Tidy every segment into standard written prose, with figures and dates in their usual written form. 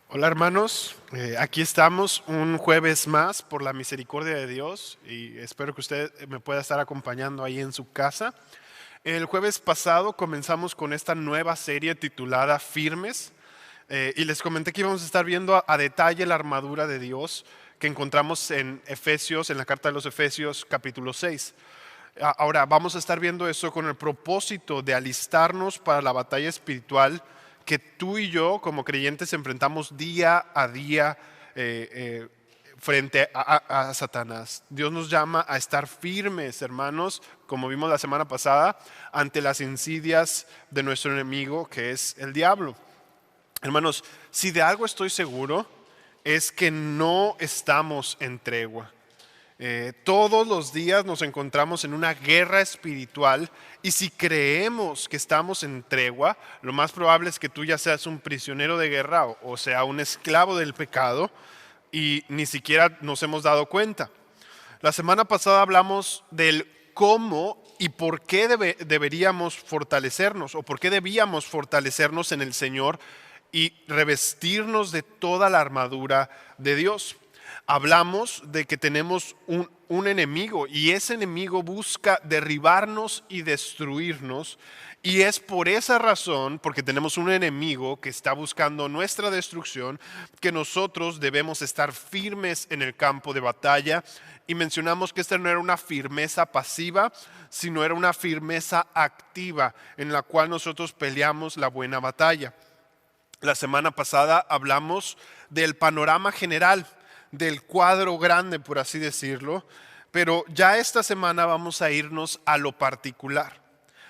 Hola hermanos, aquí estamos un jueves más por la misericordia de Dios y espero que usted me pueda estar acompañando ahí en su casa. El jueves pasado comenzamos con esta nueva serie titulada Firmes y les comenté que íbamos a estar viendo a detalle la armadura de Dios que encontramos en Efesios, en la carta de los Efesios capítulo 6. Ahora vamos a estar viendo eso con el propósito de alistarnos para la batalla espiritual que tú y yo como creyentes enfrentamos día a día frente a Satanás. Dios nos llama a estar firmes, hermanos, como vimos la semana pasada, ante las insidias de nuestro enemigo que es el diablo. Hermanos, si de algo estoy seguro es que no estamos en tregua. Todos los días nos encontramos en una guerra espiritual y si creemos que estamos en tregua, lo más probable es que tú ya seas un prisionero de guerra o sea un esclavo del pecado y ni siquiera nos hemos dado cuenta. La semana pasada hablamos del cómo y por qué deberíamos fortalecernos o por qué debíamos fortalecernos en el Señor y revestirnos de toda la armadura de Dios. Hablamos de que tenemos un enemigo y ese enemigo busca derribarnos y destruirnos y es por esa razón, porque tenemos un enemigo que está buscando nuestra destrucción, que nosotros debemos estar firmes en el campo de batalla. Y mencionamos que esta no era una firmeza pasiva, sino era una firmeza activa en la cual nosotros peleamos la buena batalla. La semana pasada hablamos del panorama general, del cuadro grande, por así decirlo, pero ya esta semana vamos a irnos a lo particular,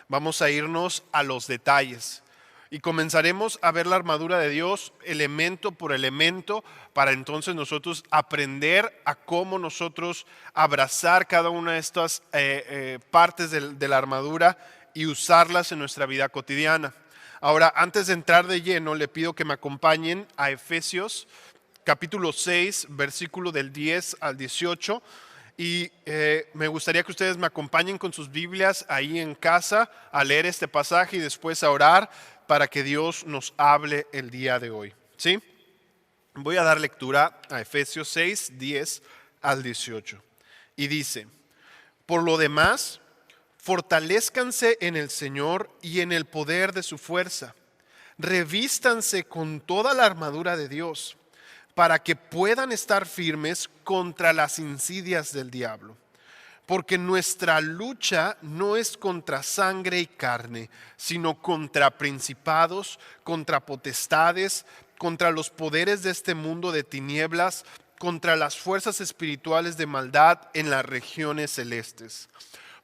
vamos a irnos a los detalles y comenzaremos a ver la armadura de Dios elemento por elemento para entonces nosotros aprender a cómo nosotros abrazar cada una de estas partes de la armadura y usarlas en nuestra vida cotidiana. Ahora, antes de entrar de lleno, le pido que me acompañen a Efesios capítulo 6, versículo del 10 al 18. Y me gustaría que ustedes me acompañen con sus Biblias ahí en casa a leer este pasaje y después a orar para que Dios nos hable el día de hoy. ¿Sí? Voy a dar lectura a Efesios 6, 10 al 18. Y dice, por lo demás, fortalézcanse en el Señor y en el poder de su fuerza. Revístanse con toda la armadura de Dios para que puedan estar firmes contra las insidias del diablo. Porque nuestra lucha no es contra sangre y carne, sino contra principados, contra potestades, contra los poderes de este mundo de tinieblas, contra las fuerzas espirituales de maldad en las regiones celestes.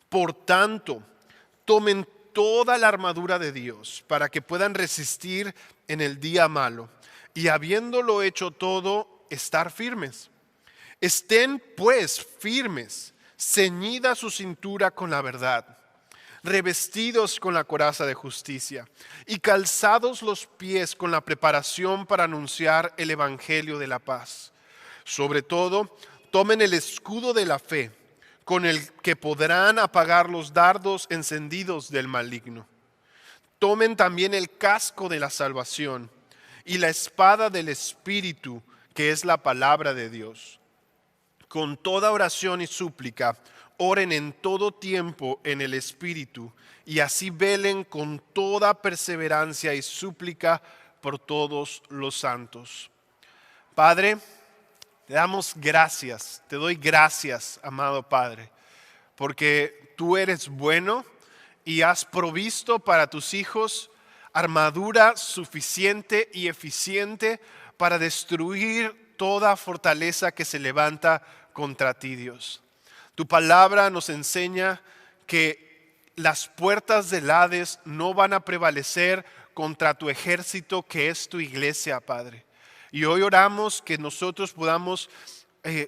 Por tanto, tomen toda la armadura de Dios para que puedan resistir en el día malo y habiéndolo hecho todo, estar firmes. Estén pues firmes, ceñida su cintura con la verdad, revestidos con la coraza de justicia y calzados los pies con la preparación para anunciar el evangelio de la paz. Sobre todo, tomen el escudo de la fe, con el que podrán apagar los dardos encendidos del maligno. Tomen también el casco de la salvación y la espada del Espíritu, que es la palabra de Dios. Con toda oración y súplica, oren en todo tiempo en el Espíritu, y así velen con toda perseverancia y súplica por todos los santos. Padre, te damos gracias, te doy gracias, amado Padre, porque tú eres bueno y has provisto para tus hijos armadura suficiente y eficiente para destruir toda fortaleza que se levanta contra ti, Dios. Tu palabra nos enseña que las puertas del Hades no van a prevalecer contra tu ejército que es tu iglesia, Padre. Y hoy oramos que nosotros podamos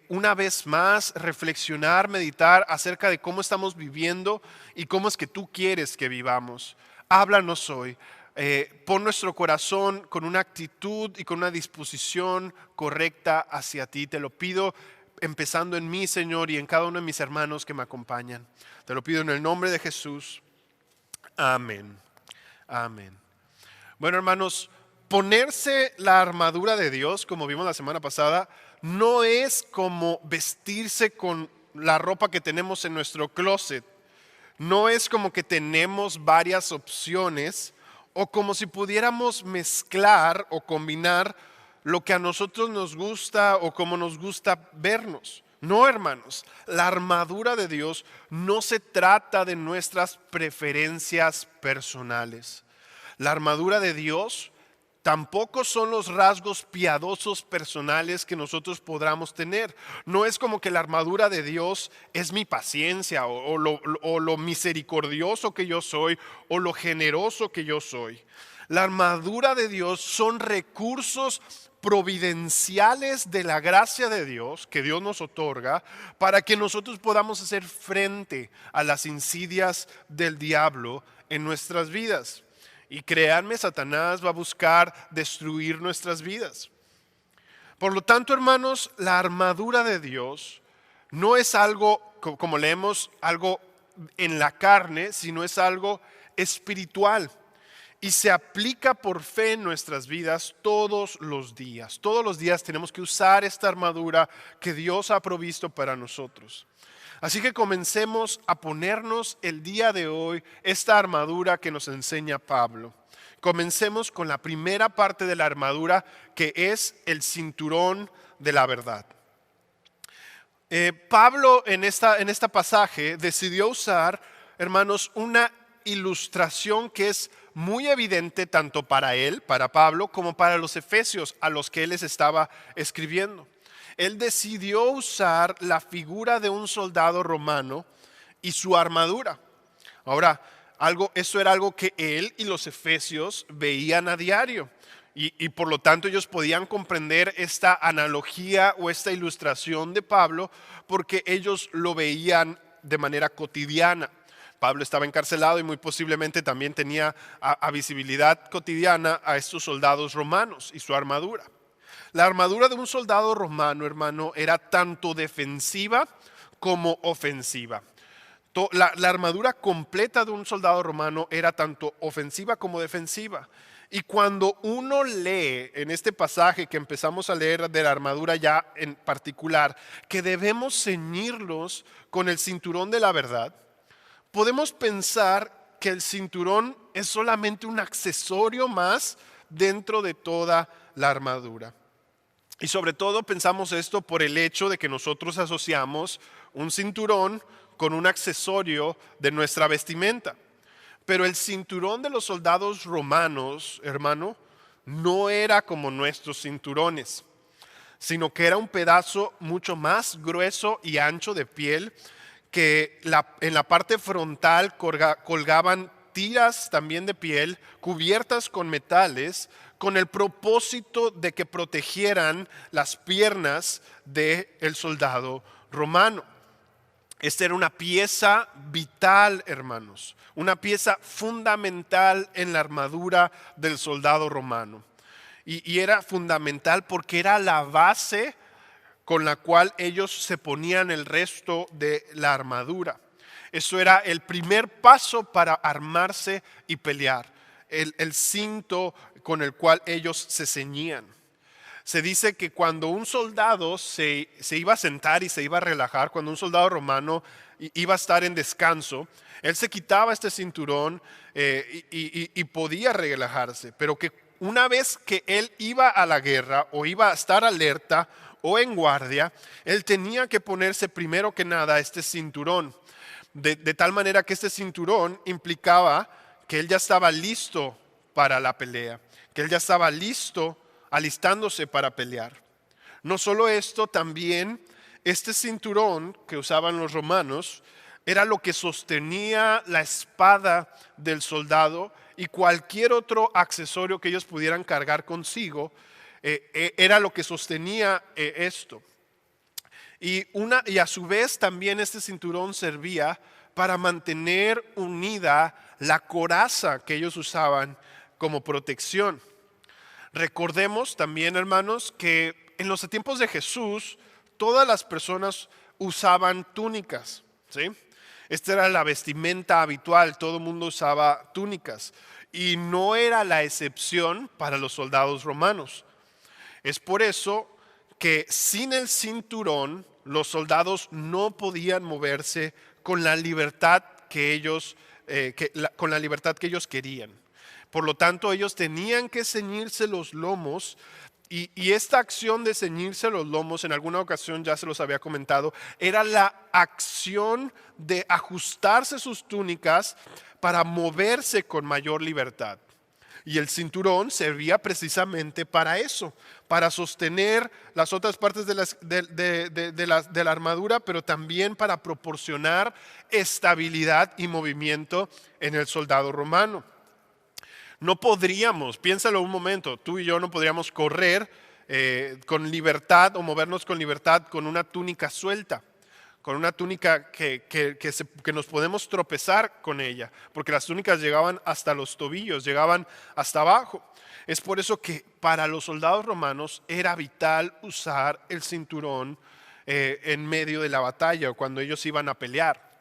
una vez más reflexionar, meditar acerca de cómo estamos viviendo y cómo es que tú quieres que vivamos. Háblanos hoy. Pon nuestro corazón con una actitud y con una disposición correcta hacia ti. Te lo pido empezando en mí, Señor, y en cada uno de mis hermanos que me acompañan. Te lo pido en el nombre de Jesús. Amén. Amén. Bueno, hermanos, ponerse la armadura de Dios, como vimos la semana pasada, no es como vestirse con la ropa que tenemos en nuestro closet. No es como que tenemos varias opciones o como si pudiéramos mezclar o combinar lo que a nosotros nos gusta o como nos gusta vernos. No, hermanos, la armadura de Dios no se trata de nuestras preferencias personales. La armadura de Dios tampoco son los rasgos piadosos personales que nosotros podamos tener. No es como que la armadura de Dios es mi paciencia o lo misericordioso que yo soy o lo generoso que yo soy. La armadura de Dios son recursos providenciales de la gracia de Dios que Dios nos otorga para que nosotros podamos hacer frente a las insidias del diablo en nuestras vidas. Y créanme, Satanás va a buscar destruir nuestras vidas. Por lo tanto, hermanos, la armadura de Dios no es algo, como leemos, algo en la carne, sino es algo espiritual. Y se aplica por fe en nuestras vidas todos los días. Todos los días tenemos que usar esta armadura que Dios ha provisto para nosotros. Así que comencemos a ponernos el día de hoy esta armadura que nos enseña Pablo. Comencemos con la primera parte de la armadura, que es el cinturón de la verdad. Pablo en esta pasaje decidió usar, hermanos, una ilustración que es muy evidente tanto para él, para Pablo, como para los efesios a los que él les estaba escribiendo. Él decidió usar la figura de un soldado romano y su armadura. Ahora, eso era algo que él y los efesios veían a diario. Y por lo tanto ellos podían comprender esta analogía o esta ilustración de Pablo porque ellos lo veían de manera cotidiana. Pablo estaba encarcelado y muy posiblemente también tenía a visibilidad cotidiana a estos soldados romanos y su armadura. La armadura de un soldado romano, hermano, era tanto defensiva como ofensiva. La armadura completa de un soldado romano era tanto ofensiva como defensiva. Y cuando uno lee en este pasaje que empezamos a leer de la armadura ya en particular, que debemos ceñirlos con el cinturón de la verdad, podemos pensar que el cinturón es solamente un accesorio más dentro de toda la armadura. Y sobre todo pensamos esto por el hecho de que nosotros asociamos un cinturón con un accesorio de nuestra vestimenta. Pero el cinturón de los soldados romanos, hermano, no era como nuestros cinturones, sino que era un pedazo mucho más grueso y ancho de piel que en la parte frontal colgaban tiras también de piel cubiertas con metales con el propósito de que protegieran las piernas del soldado romano. Esta era una pieza vital, hermanos, una pieza fundamental en la armadura del soldado romano. Y era fundamental porque era la base con la cual ellos se ponían el resto de la armadura. Eso era el primer paso para armarse y pelear, el cinto con el cual ellos se ceñían. Se dice que cuando un soldado se iba a sentar y se iba a relajar, cuando un soldado romano iba a estar en descanso, él se quitaba este cinturón y podía relajarse, pero que una vez que él iba a la guerra o iba a estar alerta o en guardia, él tenía que ponerse primero que nada este cinturón, de tal manera que este cinturón implicaba que él ya estaba listo para la pelea, que él ya estaba listo, alistándose para pelear. No solo esto, también este cinturón que usaban los romanos era lo que sostenía la espada del soldado y cualquier otro accesorio que ellos pudieran cargar consigo, era lo que sostenía esto. Y a su vez también este cinturón servía para mantener unida la coraza que ellos usaban como protección. Recordemos también, hermanos, que en los tiempos de Jesús todas las personas usaban túnicas, ¿sí? Esta era la vestimenta habitual, todo el mundo usaba túnicas. y no era la excepción para los soldados romanos. Es por eso que sin el cinturón los soldados no podían moverse con la libertad que ellos, con la libertad que ellos querían. Por lo tanto, ellos tenían que ceñirse los lomos y esta acción de ceñirse los lomos, en alguna ocasión ya se los había comentado, era la acción de ajustarse sus túnicas para moverse con mayor libertad. Y el cinturón servía precisamente para eso, para sostener las otras partes de la armadura, pero también para proporcionar estabilidad y movimiento en el soldado romano. No podríamos, piénsalo un momento, tú y yo no podríamos correr con libertad o movernos con libertad con una túnica suelta, con una túnica que nos podemos tropezar con ella, porque las túnicas llegaban hasta los tobillos, llegaban hasta abajo. Es por eso que para los soldados romanos era vital usar el cinturón en medio de la batalla o cuando ellos iban a pelear.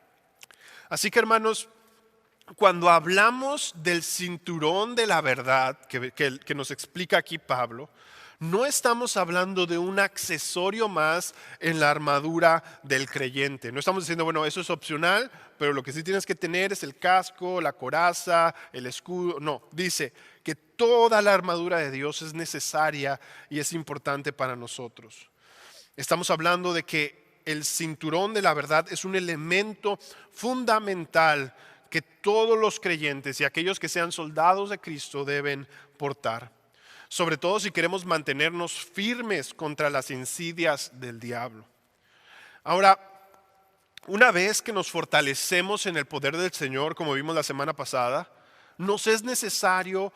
Así que, hermanos, cuando hablamos del cinturón de la verdad que nos explica aquí Pablo, no estamos hablando de un accesorio más en la armadura del creyente. No estamos diciendo, bueno, eso es opcional, pero lo que sí tienes que tener es el casco, la coraza, el escudo. No, dice que toda la armadura de Dios es necesaria y es importante para nosotros. Estamos hablando de que el cinturón de la verdad es un elemento fundamental que todos los creyentes y aquellos que sean soldados de Cristo deben portar. Sobre todo si queremos mantenernos firmes contra las insidias del diablo. Ahora, una vez que nos fortalecemos en el poder del Señor, como vimos la semana pasada, nos es necesario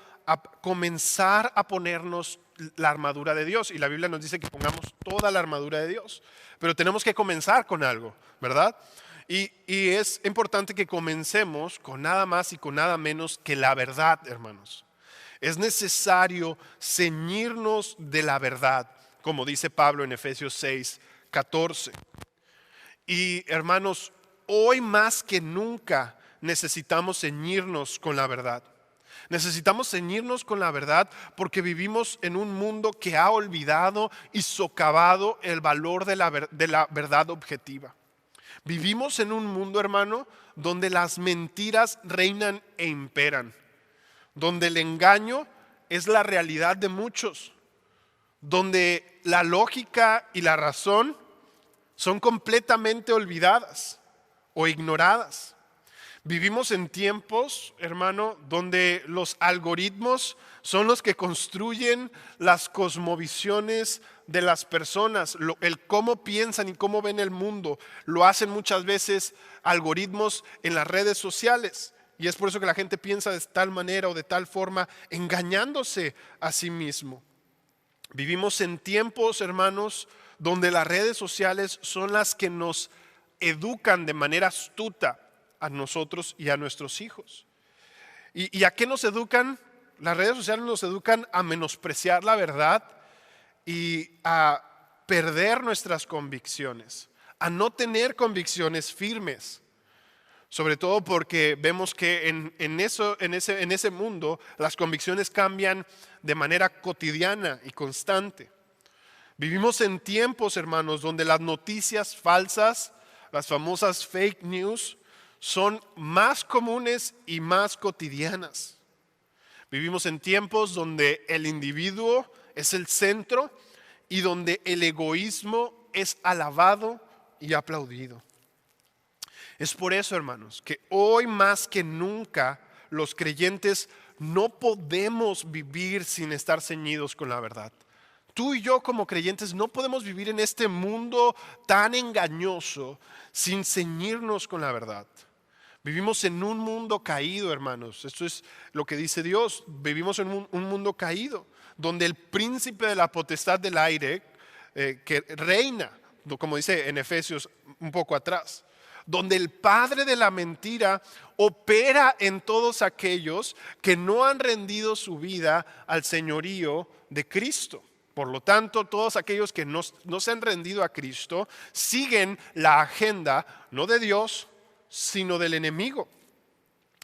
comenzar a ponernos la armadura de Dios. Y la Biblia nos dice que pongamos toda la armadura de Dios. Pero tenemos que comenzar con algo, ¿verdad? Y es importante que comencemos con nada más y con nada menos que la verdad, hermanos. Es necesario ceñirnos de la verdad, como dice Pablo en Efesios 6:14. Y hermanos, hoy más que nunca necesitamos ceñirnos con la verdad. Necesitamos ceñirnos con la verdad porque vivimos en un mundo que ha olvidado y socavado el valor de la verdad objetiva. Vivimos en un mundo, hermano, donde las mentiras reinan e imperan, donde el engaño es la realidad de muchos, donde la lógica y la razón son completamente olvidadas o ignoradas. Vivimos en tiempos, hermano, donde los algoritmos son los que construyen las cosmovisiones de las personas, el cómo piensan y cómo ven el mundo. Lo hacen muchas veces algoritmos en las redes sociales. Y es por eso que la gente piensa de tal manera o de tal forma, engañándose a sí mismo. Vivimos en tiempos, hermanos, donde las redes sociales son las que nos educan de manera astuta a nosotros y a nuestros hijos. ¿Y a qué nos educan? Las redes sociales nos educan a menospreciar la verdad y a perder nuestras convicciones, a no tener convicciones firmes. Sobre todo porque vemos que en ese mundo las convicciones cambian de manera cotidiana y constante. Vivimos en tiempos, hermanos, donde las noticias falsas, las famosas fake news, son más comunes y más cotidianas. Vivimos en tiempos donde el individuo es el centro y donde el egoísmo es alabado y aplaudido. Es por eso, hermanos, que hoy más que nunca los creyentes no podemos vivir sin estar ceñidos con la verdad. Tú y yo como creyentes no podemos vivir en este mundo tan engañoso sin ceñirnos con la verdad. Vivimos en un mundo caído, hermanos. Esto es lo que dice Dios. Vivimos en un mundo caído, donde el príncipe de la potestad del aire, que reina, como dice en Efesios un poco atrás, donde el padre de la mentira opera en todos aquellos que no han rendido su vida al señorío de Cristo. Por lo tanto, todos aquellos que no se han rendido a Cristo siguen la agenda no de Dios, sino del enemigo.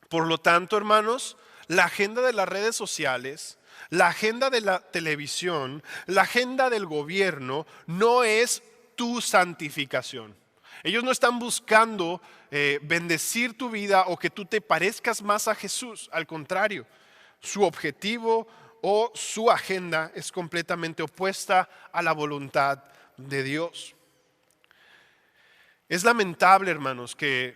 Por lo tanto, hermanos, la agenda de las redes sociales, la agenda de la televisión, la agenda del gobierno no es tu santificación. Ellos no están buscando bendecir tu vida o que tú te parezcas más a Jesús. Al contrario, su objetivo o su agenda es completamente opuesta a la voluntad de Dios. Es lamentable, hermanos, que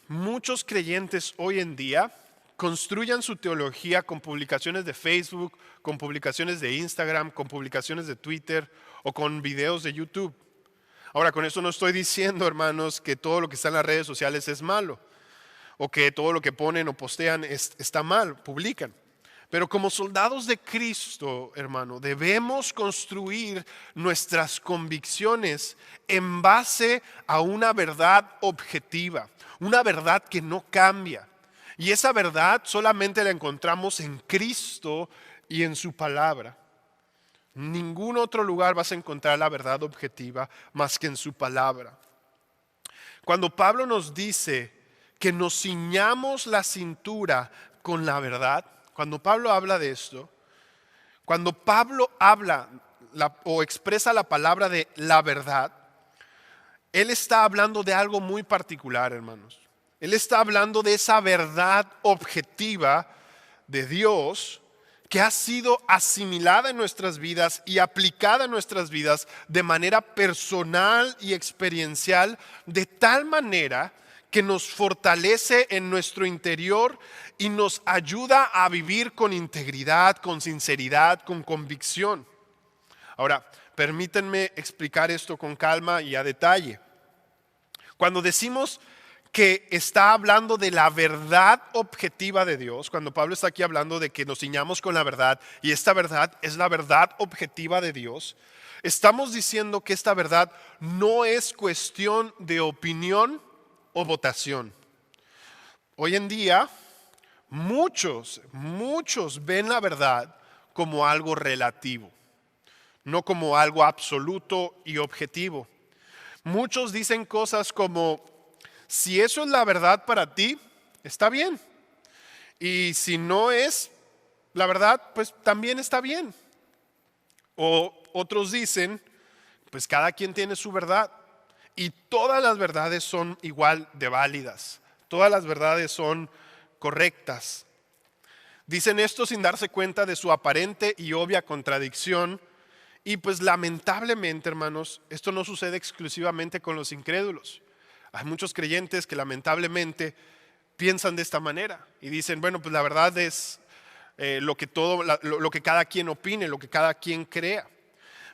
muchos creyentes hoy en día construyan su teología con publicaciones de Facebook, con publicaciones de Instagram, con publicaciones de Twitter o con videos de YouTube. Ahora, con eso no estoy diciendo, hermanos, que todo lo que está en las redes sociales es malo o que todo lo que ponen o postean está mal, publican. Pero como soldados de Cristo, hermano, debemos construir nuestras convicciones en base a una verdad objetiva, una verdad que no cambia. Y esa verdad solamente la encontramos en Cristo y en su palabra. En ningún otro lugar vas a encontrar la verdad objetiva más que en su palabra. Cuando Pablo nos dice que nos ciñamos la cintura con la verdad, cuando Pablo habla de esto, cuando Pablo habla o expresa la palabra de la verdad, él está hablando de algo muy particular, hermanos. Él está hablando de esa verdad objetiva de Dios que ha sido asimilada en nuestras vidas y aplicada en nuestras vidas de manera personal y experiencial, de tal manera que nos fortalece en nuestro interior y nos ayuda a vivir con integridad, con sinceridad, con convicción. Ahora, permítanme explicar esto con calma y a detalle. Cuando decimos que está hablando de la verdad objetiva de Dios, cuando Pablo está aquí hablando de que nos ciñamos con la verdad y esta verdad es la verdad objetiva de Dios, estamos diciendo que esta verdad no es cuestión de opinión o votación. Hoy en día muchos ven la verdad como algo relativo, no como algo absoluto y objetivo. Muchos dicen cosas como: si eso es la verdad para ti, está bien. Y si no es la verdad, pues también está bien. O otros dicen: pues cada quien tiene su verdad. Y todas las verdades son igual de válidas. Todas las verdades son correctas. Dicen esto sin darse cuenta de su aparente y obvia contradicción. Y pues lamentablemente, hermanos, esto no sucede exclusivamente con los incrédulos. Hay muchos creyentes que lamentablemente piensan de esta manera y dicen: bueno, pues la verdad es lo que cada quien opine, lo que cada quien crea.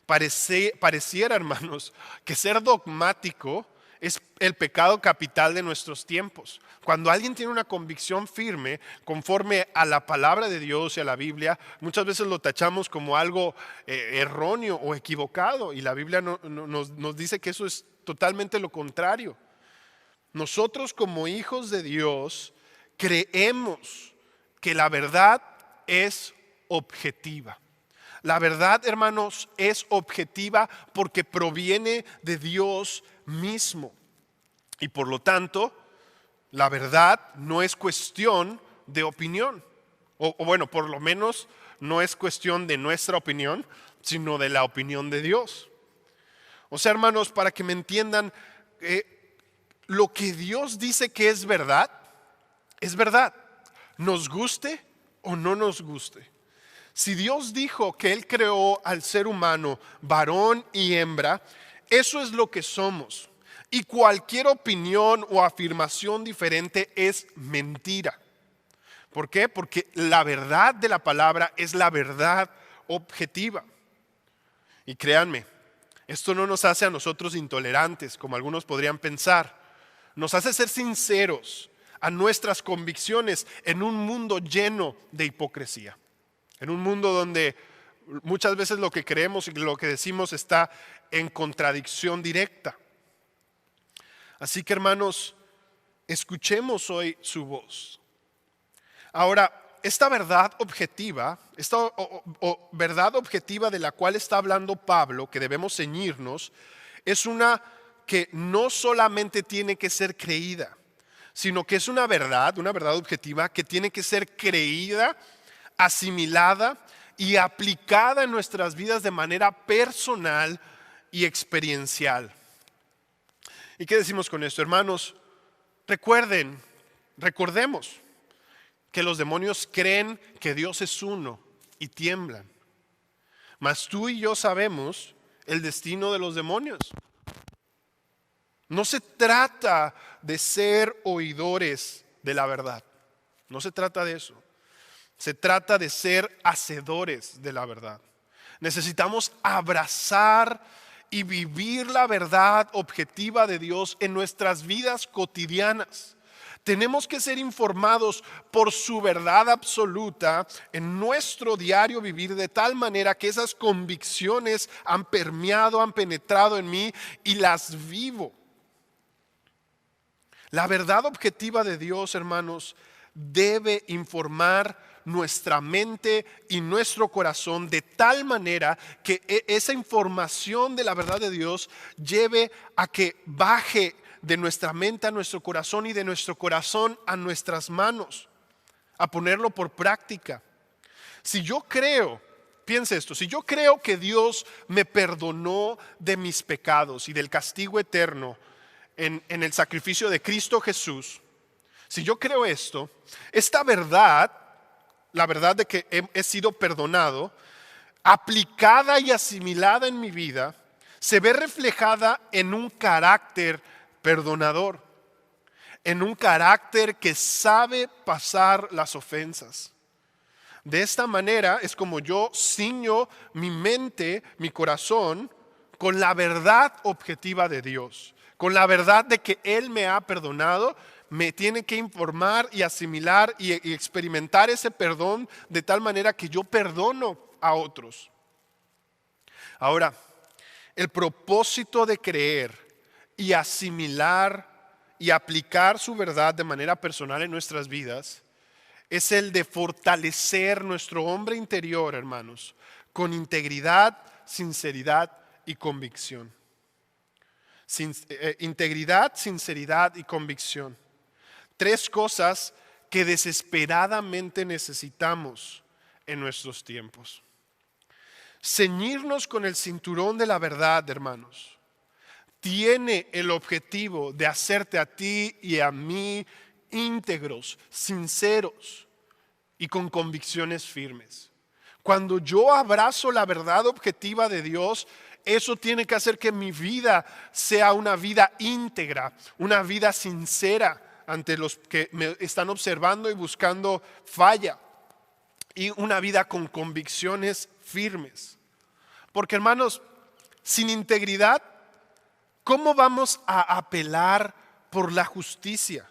Pareciera, hermanos, que ser dogmático es el pecado capital de nuestros tiempos. Cuando alguien tiene una convicción firme conforme a la palabra de Dios y a la Biblia, muchas veces lo tachamos como algo erróneo o equivocado, y la Biblia nos dice que eso es totalmente lo contrario. Nosotros, como hijos de Dios, creemos que la verdad es objetiva. La verdad, hermanos, es objetiva porque proviene de Dios mismo. Y por lo tanto, la verdad no es cuestión de opinión. O bueno, por lo menos no es cuestión de nuestra opinión, sino de la opinión de Dios. O sea, hermanos, para que me entiendan, lo que Dios dice que es verdad, nos guste o no nos guste. Si Dios dijo que Él creó al ser humano varón y hembra, eso es lo que somos. Y cualquier opinión o afirmación diferente es mentira. ¿Por qué? Porque la verdad de la palabra es la verdad objetiva. Y créanme, esto no nos hace a nosotros intolerantes, como algunos podrían pensar. Nos hace ser sinceros a nuestras convicciones en un mundo lleno de hipocresía. En un mundo donde muchas veces lo que creemos y lo que decimos está en contradicción directa. Así que, hermanos, escuchemos hoy su voz. Ahora, esta verdad objetiva, verdad objetiva de la cual está hablando Pablo, que debemos ceñirnos, es una que no solamente tiene que ser creída, sino que es una verdad objetiva que tiene que ser creída, asimilada y aplicada en nuestras vidas de manera personal y experiencial. ¿Y qué decimos con esto, hermanos? Recordemos que los demonios creen que Dios es uno y tiemblan. Mas tú y yo sabemos el destino de los demonios. No se trata de ser oidores de la verdad. No se trata de eso. Se trata de ser hacedores de la verdad. Necesitamos abrazar y vivir la verdad objetiva de Dios en nuestras vidas cotidianas. Tenemos que ser informados por su verdad absoluta en nuestro diario vivir, de tal manera que esas convicciones han permeado, han penetrado en mí y las vivo. La verdad objetiva de Dios, hermanos, debe informar nuestra mente y nuestro corazón de tal manera que esa información de la verdad de Dios lleve a que baje de nuestra mente a nuestro corazón y de nuestro corazón a nuestras manos, a ponerlo por práctica. Si yo creo, piense esto, si yo creo que Dios me perdonó de mis pecados y del castigo eterno en el sacrificio de Cristo Jesús, si yo creo esto, esta verdad, la verdad de que he sido perdonado, aplicada y asimilada en mi vida, se ve reflejada en un carácter perdonador, en un carácter que sabe pasar las ofensas. De esta manera es como yo ciño mi mente, mi corazón, con la verdad objetiva de Dios, con la verdad de que Él me ha perdonado. Me tiene que informar y asimilar y experimentar ese perdón de tal manera que yo perdono a otros. Ahora, el propósito de creer y asimilar y aplicar su verdad de manera personal en nuestras vidas es el de fortalecer nuestro hombre interior, hermanos, con integridad, sinceridad y convicción. Integridad, sinceridad y convicción. Tres cosas que desesperadamente necesitamos en nuestros tiempos. Ceñirnos con el cinturón de la verdad, hermanos, tiene el objetivo de hacerte a ti y a mí íntegros, sinceros y con convicciones firmes. Cuando yo abrazo la verdad objetiva de Dios, eso tiene que hacer que mi vida sea una vida íntegra, una vida sincera ante los que me están observando y buscando falla, y una vida con convicciones firmes. Porque, hermanos, sin integridad, ¿cómo vamos a apelar por la justicia?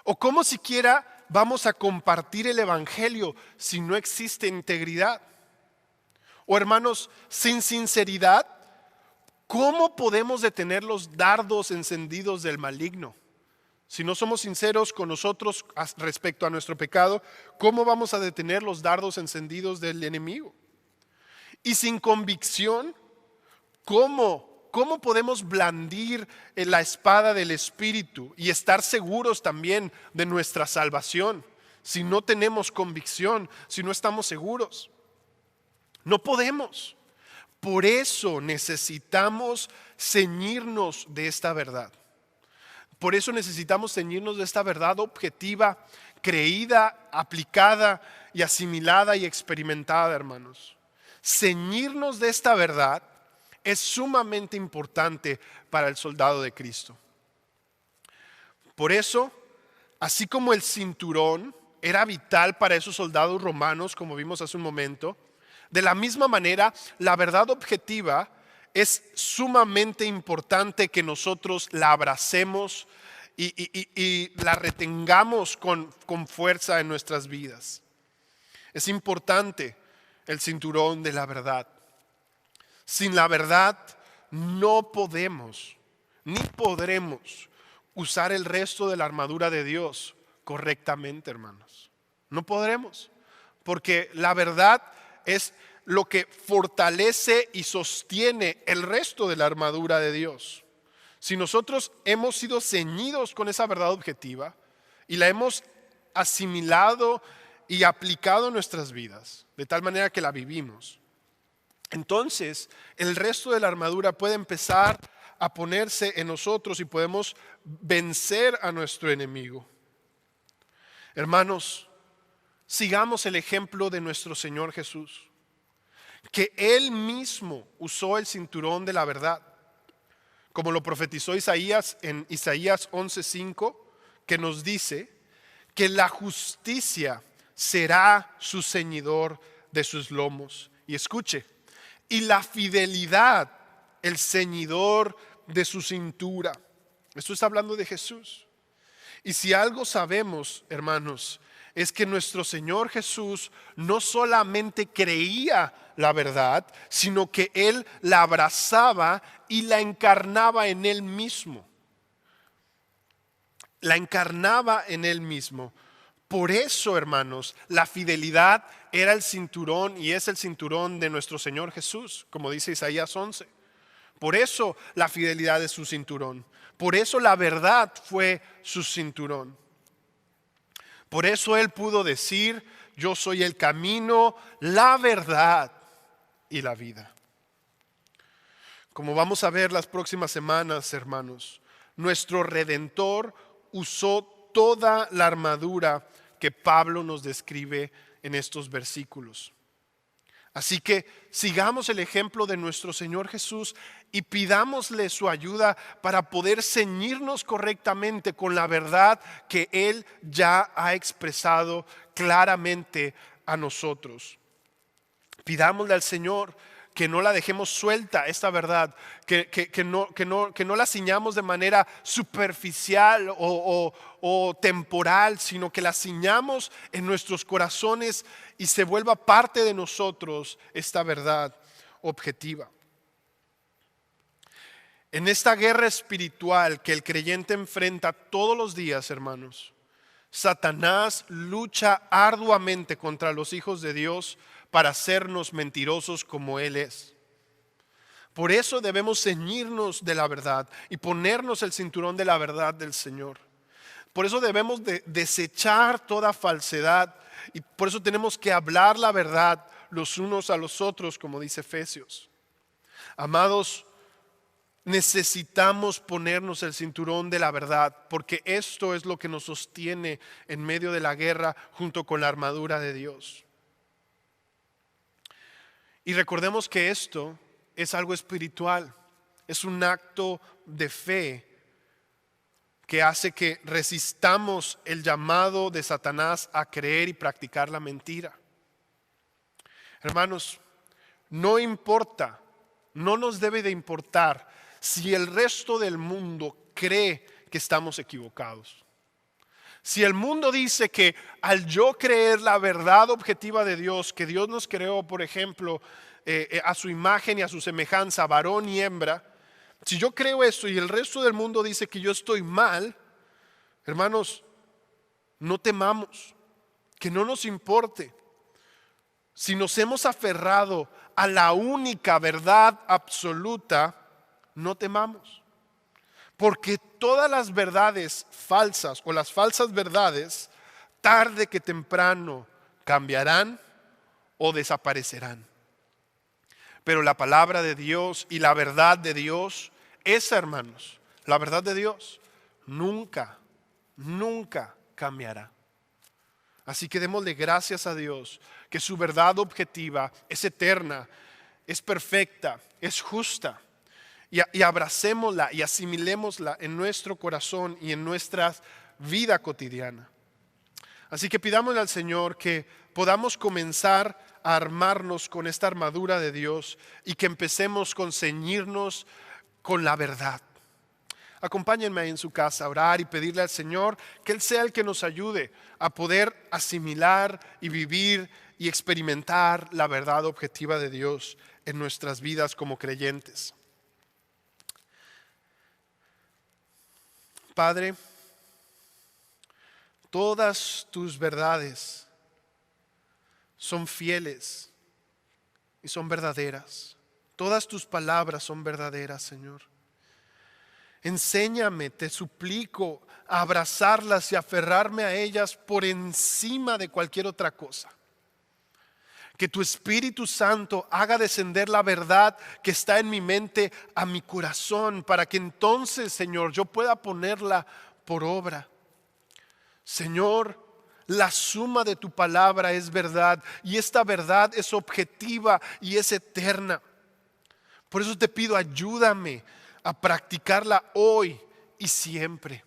¿O cómo siquiera vamos a compartir el evangelio si no existe integridad? O, hermanos, sin sinceridad, ¿cómo podemos detener los dardos encendidos del maligno? Si no somos sinceros con nosotros respecto a nuestro pecado, ¿cómo vamos a detener los dardos encendidos del enemigo? Y sin convicción, ¿cómo podemos blandir la espada del Espíritu y estar seguros también de nuestra salvación si no tenemos convicción, si no estamos seguros? No podemos. Por eso necesitamos ceñirnos de esta verdad. Por eso necesitamos ceñirnos de esta verdad objetiva, creída, aplicada y asimilada y experimentada, hermanos. Ceñirnos de esta verdad es sumamente importante para el soldado de Cristo. Por eso, así como el cinturón era vital para esos soldados romanos, como vimos hace un momento, de la misma manera, la verdad objetiva es sumamente importante que nosotros la abracemos y la retengamos con fuerza en nuestras vidas. Es importante el cinturón de la verdad. Sin la verdad no podemos ni podremos usar el resto de la armadura de Dios correctamente, hermanos. No podremos, porque la verdad es lo que fortalece y sostiene el resto de la armadura de Dios. Si nosotros hemos sido ceñidos con esa verdad objetiva y la hemos asimilado y aplicado en nuestras vidas, de tal manera que la vivimos, entonces el resto de la armadura puede empezar a ponerse en nosotros y podemos vencer a nuestro enemigo. Hermanos, sigamos el ejemplo de nuestro Señor Jesús, que Él mismo usó el cinturón de la verdad, como lo profetizó Isaías en Isaías 11:5, que nos dice que la justicia será su ceñidor de sus lomos. Y escuche, y la fidelidad el ceñidor de su cintura. Esto está hablando de Jesús. Y si algo sabemos, hermanos, es que nuestro Señor Jesús no solamente creía la verdad, sino que Él la abrazaba y la encarnaba en Él mismo. La encarnaba en Él mismo. Por eso, hermanos, la fidelidad era el cinturón y es el cinturón de nuestro Señor Jesús, como dice Isaías 11. Por eso la fidelidad es su cinturón. Por eso la verdad fue su cinturón. Por eso Él pudo decir: yo soy el camino, la verdad y la vida. Como vamos a ver las próximas semanas, hermanos, nuestro Redentor usó toda la armadura que Pablo nos describe en estos versículos. Así que sigamos el ejemplo de nuestro Señor Jesús y pidámosle su ayuda para poder ceñirnos correctamente con la verdad que Él ya ha expresado claramente a nosotros. Pidámosle al Señor que no la dejemos suelta, esta verdad, que no la ciñamos de manera superficial o temporal, sino que la ciñamos en nuestros corazones y se vuelva parte de nosotros esta verdad objetiva. En esta guerra espiritual que el creyente enfrenta todos los días, hermanos, Satanás lucha arduamente contra los hijos de Dios para hacernos mentirosos como Él es. Por eso debemos ceñirnos de la verdad y ponernos el cinturón de la verdad del Señor. Por eso debemos de desechar toda falsedad y por eso tenemos que hablar la verdad los unos a los otros, como dice Efesios. Amados, necesitamos ponernos el cinturón de la verdad, porque esto es lo que nos sostiene en medio de la guerra junto con la armadura de Dios. Y recordemos que esto es algo espiritual, es un acto de fe que hace que resistamos el llamado de Satanás a creer y practicar la mentira. Hermanos, no importa, no nos debe de importar si el resto del mundo cree que estamos equivocados. Si el mundo dice que al yo creer la verdad objetiva de Dios, que Dios nos creó, por ejemplo, a su imagen y a su semejanza, varón y hembra, si yo creo esto y el resto del mundo dice que yo estoy mal, hermanos, no temamos, que no nos importe. Si nos hemos aferrado a la única verdad absoluta, no temamos. Porque todas las verdades falsas o las falsas verdades, tarde que temprano cambiarán o desaparecerán. Pero la palabra de Dios y la verdad de Dios, esa, hermanos, la verdad de Dios nunca cambiará. Así que démosle gracias a Dios que su verdad objetiva es eterna, es perfecta, es justa. Y abracémosla y asimilémosla en nuestro corazón y en nuestra vida cotidiana. Así que pidámosle al Señor que podamos comenzar a armarnos con esta armadura de Dios y que empecemos con ceñirnos con la verdad. Acompáñenme en su casa a orar y pedirle al Señor que Él sea el que nos ayude a poder asimilar y vivir y experimentar la verdad objetiva de Dios en nuestras vidas como creyentes. Padre, todas tus verdades son fieles y son verdaderas. Todas tus palabras son verdaderas, Señor. Enséñame, te suplico, a abrazarlas y aferrarme a ellas por encima de cualquier otra cosa. Que tu Espíritu Santo haga descender la verdad que está en mi mente a mi corazón, para que entonces, Señor, yo pueda ponerla por obra. Señor, la suma de tu palabra es verdad, y esta verdad es objetiva y es eterna. Por eso te pido, ayúdame a practicarla hoy y siempre.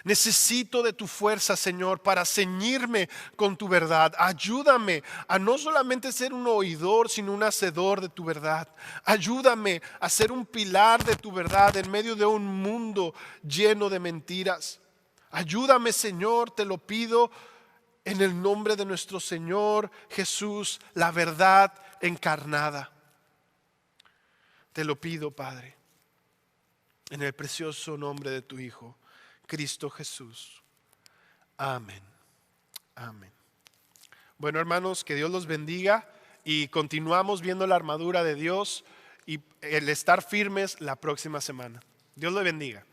Necesito de tu fuerza, Señor, para ceñirme con tu verdad. Ayúdame a no solamente ser un oidor, sino un hacedor de tu verdad. Ayúdame a ser un pilar de tu verdad en medio de un mundo lleno de mentiras. Ayúdame, Señor, te lo pido en el nombre de nuestro Señor Jesús, la verdad encarnada. Te lo pido, Padre, en el precioso nombre de tu Hijo, Cristo Jesús. Amén. Amén. Bueno, hermanos, que Dios los bendiga y continuamos viendo la armadura de Dios y el estar firmes la próxima semana. Dios los bendiga.